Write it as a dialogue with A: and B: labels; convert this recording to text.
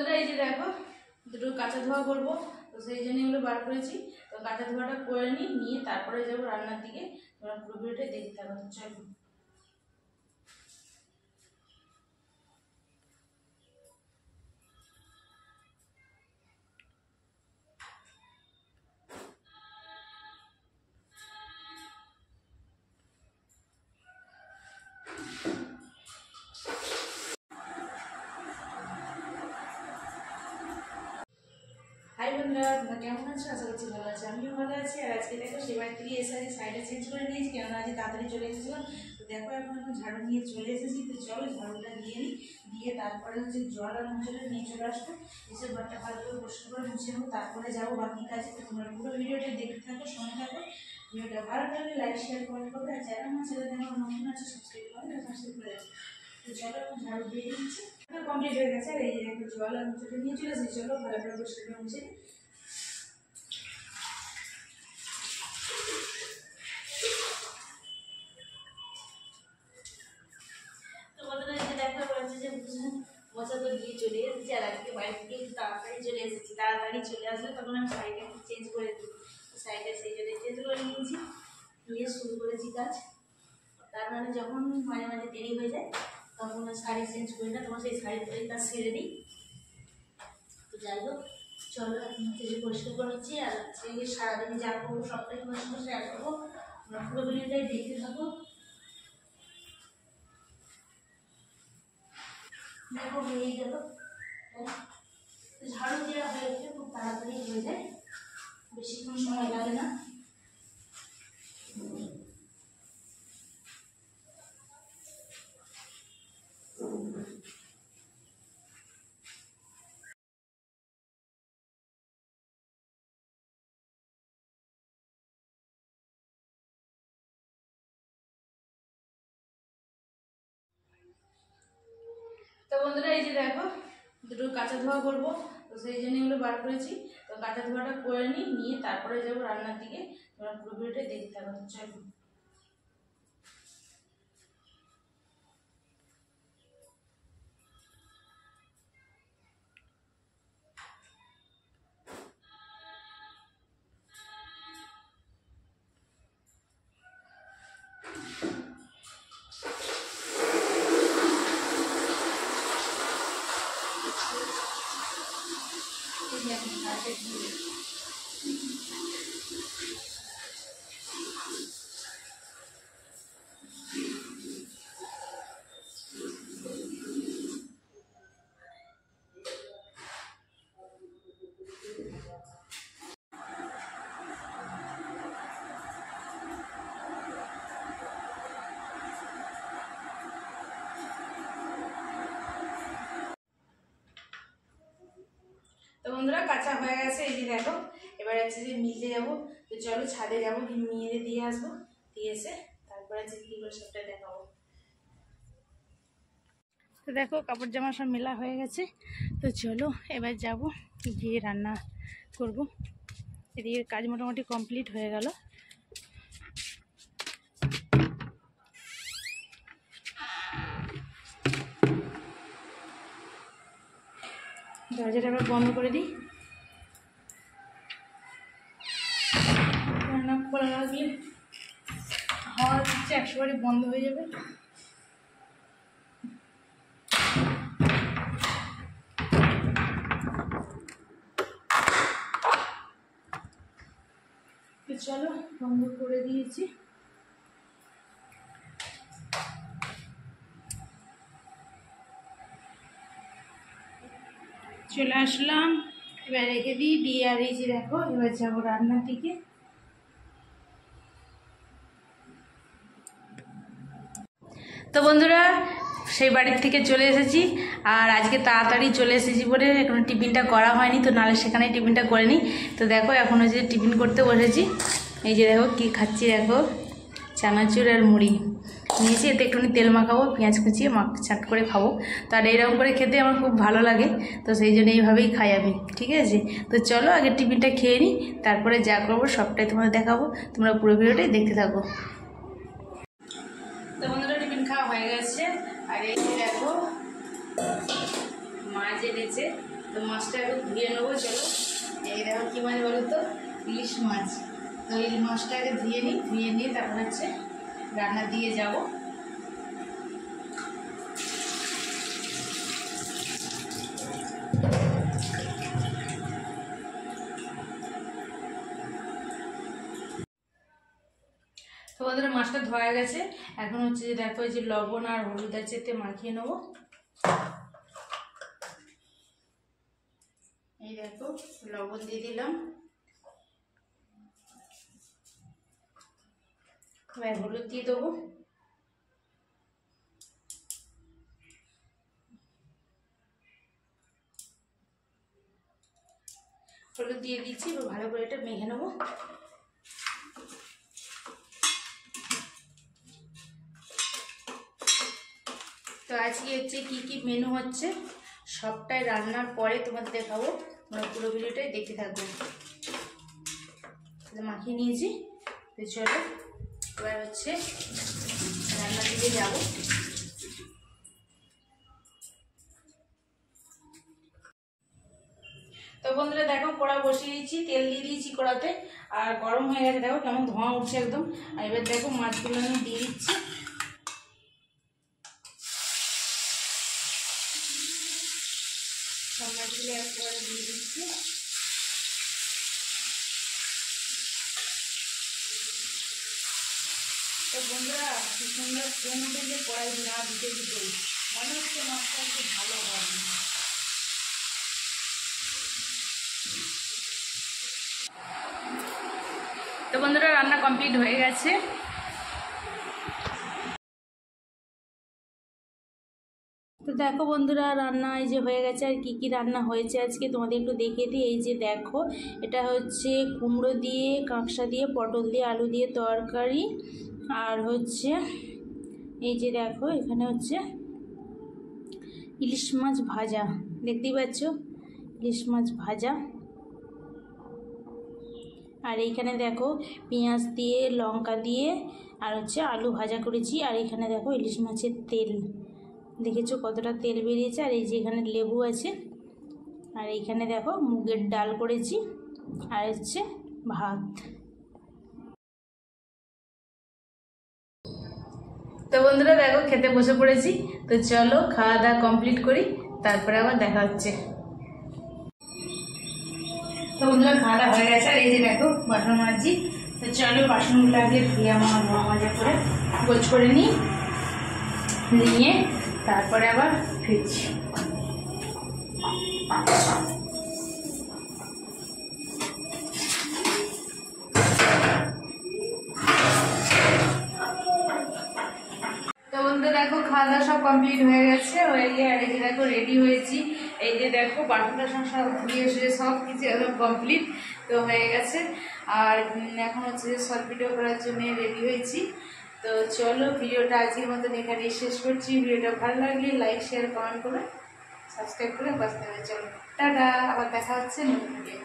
A: বন্ধুরা এই যে দেখো দুটো কাঁচা ধোয়া করবো, তো সেই জন্য এগুলো বার করেছি। তো কাঁচা ধোয়াটা করে নিয়ে তারপরে যাবো রান্নার দিকে। তোমরা পুরো ভিডিওটা দেখতে থাকো। চলো। হাই বন্ধুরা, তোমরা কেমন আছো? আশা করছি ভালো আছো। আমিও ভালো আছি। আর আজকে দেখো সেই বাড়ি থেকে এসে আজকে শাড়িটা চেঞ্জ করে নিয়েছি, কেননা আজকে তাড়াতাড়ি চলে এসেছিলাম। তো দেখো এখন ঝাড়ু নিয়ে চলে এসেছি। তো চলো ঝাড়ুটা দিয়ে নিই, দিয়ে তারপরে হচ্ছে জল আর মুছাটা নিয়ে চলে আসবো। এসে ঘরটা ভালো করে পরিষ্কার করে মুছে নেবো, তারপরে যাবো বাকি কাজে। তো তোমরা পুরো ভিডিওটা দেখতে থাকো, সঙ্গে থাকো। ভিডিওটা ভালো লাগলে লাইক শেয়ার কমেন্ট করবে, আর যারা আমার চ্যানেলে আমার নতুন আছে সাবস্ক্রাইব করবে, সাবস্ক্রাইব করে যাবে। তো চলো এখন ঝাড়ু দিয়ে দিচ্ছি, কমপ্লিট হয়ে গেছে। আর এই যে দেখো জল আর মুছাটা নিয়ে চলে এসেছি। চলো ভালো করে পরিষ্কার করে মুছে নিই। মশা তো দিয়ে চলে এসেছি, আর আজকে বাড়ি থেকে একটু তাড়াতাড়ি চলে এসেছি। তাড়াতাড়ি চলে আসলে তখন আমি শাড়িটা একটু চেঞ্জ করে দিই। শাড়িটা সেই জন্য চেঞ্জ করে নিয়েছি, নিয়ে শুরু করেছি কাজ। তার মানে যখন মাঝে মাঝে দেরি হয়ে যায় তখন শাড়ি চেঞ্জ করি না, তখন সেই শাড়ির কাজ সেরে দিই। তো যাই হোক, চলো এখন হচ্ছে যে পরিষ্কার করে নিচ্ছি। আর সেই সারাদিন যা করবো সবটাই তোমার সঙ্গে শেয়ার করবো। তোমরা পুরো ভিডিওটাই দেখতে থাকো। দেখো হয়ে গেল, ঝাড়ু দেওয়া হয়েছে, খুব তাড়াতাড়ি হয়ে যায়, বেশিক্ষণ সময় লাগে না। তো বন্ধুরা এই যে দেখো দুটো কাঁচা ধোয়া করবো, তো সেই জন্য এগুলো বার করেছি। তো কাঁচা ধোয়াটা করে নিয়ে তারপরে যাবো রান্নার দিকে। তোমরা পুরো ভিডিওটা দেখতে থাকো। চলো। তো বন্ধুরা কাঁচা হয়ে গেছে, এই যে দেখো। এবার হচ্ছে যে মিলতে যাবো। তো চলো ছাদে যাবো, মেয়েরে দিয়ে আসবো, দিয়ে এসে তারপরে হচ্ছে কি করে সবটা দেখাবো। তো দেখো কাপড় জামা সব মেলা হয়ে গেছে। তো চলো এবার যাব, গিয়ে রান্না করব। এদিকে কাজ মোটামুটি কমপ্লিট হয়ে গেল। দরজাটা আবার বন্ধ করে দিই, রান্না খোলা রাখলে হাওয়া দিচ্ছে একবারে বন্ধ হয়ে যাবে। তো চলো বন্ধ করে দিয়েছি। চলে আসলাম, এবার রেখে দিয়ে আর এই যে দেখো এবার যাবো রান্নার দিকে। তো বন্ধুরা সেই বাড়ির থেকে চলে এসেছি, আর আজকে তাড়াতাড়ি চলে এসেছি বলে এখনো টিফিনটা করা হয়নি। তো নাহলে সেখানে টিফিনটা করে নিই। তো দেখো এখন হচ্ছে টিফিন করতে বসেছি। এই যে দেখো কি খাচ্ছি, দেখো চানাচুর আর মুড়ি নিয়েছি, এতে একটুখানি তেল মাখাবো, পেঁয়াজ কুচিয়ে চাট করে খাবো। তো আর এইরকম করে খেতে আমার খুব ভালো লাগে, তো সেই জন্য এইভাবেই খাই আমি। ঠিক আছে, তো চলো আগে টিফিনটা খেয়ে নিই, তারপরে যা করবো সবটাই তোমাদের দেখাবো। তোমরা পুরো ভিডিওটাই দেখতে থাকো। তো বন্ধুরা টিফিন খাওয়া হয়ে গেছে, আর এই দেখো মাছ এনেছে তো মাছটা একটু ধুয়ে নেবো। চলো, এই দেখো কী মাছ বলো তো, ইলিশ মাছ। তো এই মাছটাকে ধুয়ে নিই, ধুয়ে নিয়ে তারপর হচ্ছে রান্না দিয়ে যাব। তো বন্ধুরা মাছটা ধোয়া গেছে, এখন হচ্ছে যে দেখো এই যে লবণ আর হলুদ আছে এতে মাখিয়ে নেবো। এই দেখো লবণ দিয়ে দিলাম, এবার হলুদ দিয়ে দেবো। হলুদ দিয়ে দিচ্ছি, এবার ভালো করে এটা মেখে নেবো। তো আজকে হচ্ছে কি কি মেনু হচ্ছে সবটাই রান্নার পরে তোমাদের দেখাবো, মানে পুরো ভিডিওটাই দেখতে থাকবো। মাখিয়ে নিয়েছি, তো চলো এবার হচ্ছে রান্নার দিকে যাবো। তো বন্ধুরা দেখো কড়া বসিয়ে দিয়েছি, তেল দিয়ে দিয়েছি কড়াতে, আর গরম হয়ে গেছে, দেখো কেমন ধোঁয়া উঠছে একদম। আর এবার দেখো মাছগুলো আমি দিয়ে দিচ্ছি। সব মাছগুলো একবারে দিয়ে দিচ্ছি। তো বন্ধুরা কি সুন্দর ট্রেন উঠে যে কড়াই না দিতে দিতেই মনে হচ্ছে মাছটা একটু ভালো হবে। তো বন্ধুরা রান্না কমপ্লিট হয়ে গেছে। তো দেখো বন্ধুরা রান্না এই যে হয়ে গেছে। আর কি কি রান্না হয়েছে আজকে তোমাদের একটু দেখিয়ে দিই। এই যে দেখো এটা হচ্ছে কুমড়ো দিয়ে, কাঁকসা দিয়ে, পটল দিয়ে, আলু দিয়ে তরকারি। আর হচ্ছে এই যে দেখো এখানে হচ্ছে ইলিশ মাছ ভাজা, দেখতেই পাচ্ছ ইলিশ মাছ ভাজা। আর এইখানে দেখো পেঁয়াজ দিয়ে, লঙ্কা দিয়ে, আর হচ্ছে আলু ভাজা করেছি। আর এখানে দেখো ইলিশ মাছের তেল, দেখেছো কতটা তেল বেরিয়েছে। আর এই যে এখানে লেবু আছে। আর এইখানে দেখো মুগের ডাল করেছি, আর হচ্ছে ভাত। তো বন্ধুরা দেখো খেতে বসে পড়েছি। তো চলো খাওয়া দাওয়া কমপ্লিট করি, তারপরে আবার দেখা হচ্ছে। তো বন্ধুরা খাওয়া দাওয়া হয়ে গেছে। আর এই যে দেখো বাসন মাজছি। তো চলো বাসনগুলো আগে ধুয়ে আমার মাজা করে গোছ করে নিয়ে তারপরে আবার ফিরছি। দেখো খাওয়া দাওয়া সব কমপ্লিট হয়ে গেছে, হয়ে গিয়ে আর এই যে দেখো রেডি হয়েছি। এই যে দেখো বাসন টাসন সব ধুয়ে শুয়ে সব কিছু একদম কমপ্লিট তো হয়ে গেছে। আর এখন হচ্ছে শর্ট ভিডিও করার জন্য রেডি হয়েছি। তো চলো ভিডিওটা আজকের মতন এখানেই শেষ করছি। ভিডিওটা ভালো লাগলে লাইক, শেয়ার, কমেন্ট করে সাবস্ক্রাইব করে বাঁচতে হবে। চলো টাটা, আবার দেখা হচ্ছে নতুন ভিডিও।